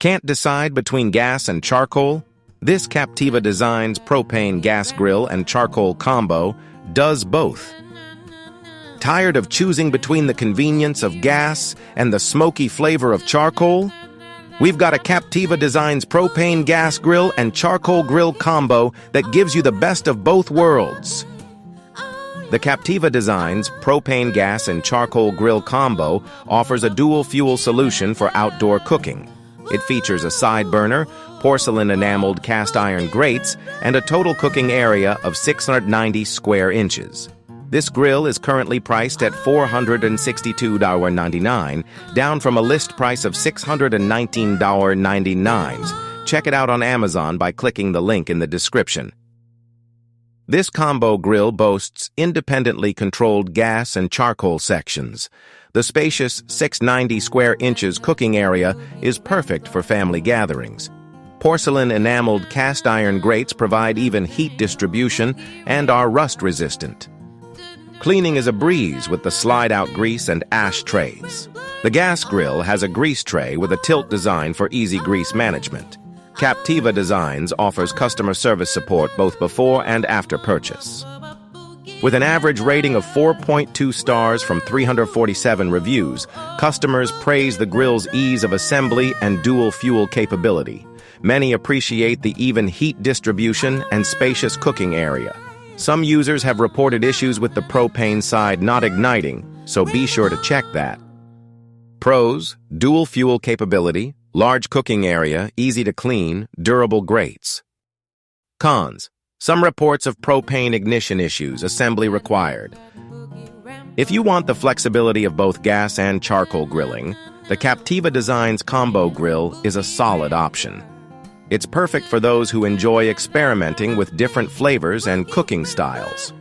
Can't decide between gas and charcoal? This Captiva Designs propane gas grill and charcoal combo does both. Tired of choosing between the convenience of gas and the smoky flavor of charcoal? We've got a Captiva Designs propane gas grill and charcoal grill combo that gives you the best of both worlds. The Captiva Designs propane gas and charcoal grill combo offers a dual-fuel solution for outdoor cooking. It features a side burner, porcelain-enameled cast iron grates, and a total cooking area of 690 square inches. This grill is currently priced at $462.99, down from a list price of $619.99. Check it out on Amazon by clicking the link in the description. This combo grill boasts independently controlled gas and charcoal sections. The spacious 690 square inches cooking area is perfect for family gatherings. Porcelain-enameled cast iron grates provide even heat distribution and are rust-resistant. Cleaning is a breeze with the slide-out grease and ash trays. The gas grill has a grease tray with a tilt design for easy grease management. Captiva Designs offers customer service support both before and after purchase. With an average rating of 4.2 stars from 347 reviews, customers praise the grill's ease of assembly and dual-fuel capability. Many appreciate the even heat distribution and spacious cooking area. Some users have reported issues with the propane side not igniting, so be sure to check that. Pros: dual-fuel capability, large cooking area, easy to clean, durable grates. Cons: some reports of propane ignition issues, assembly required. If you want the flexibility of both gas and charcoal grilling, the Captiva Designs Combo Grill is a solid option. It's perfect for those who enjoy experimenting with different flavors and cooking styles.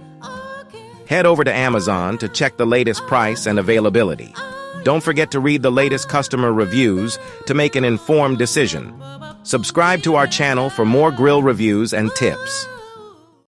Head over to Amazon to check the latest price and availability. Don't forget to read the latest customer reviews to make an informed decision. Subscribe to our channel for more grill reviews and tips.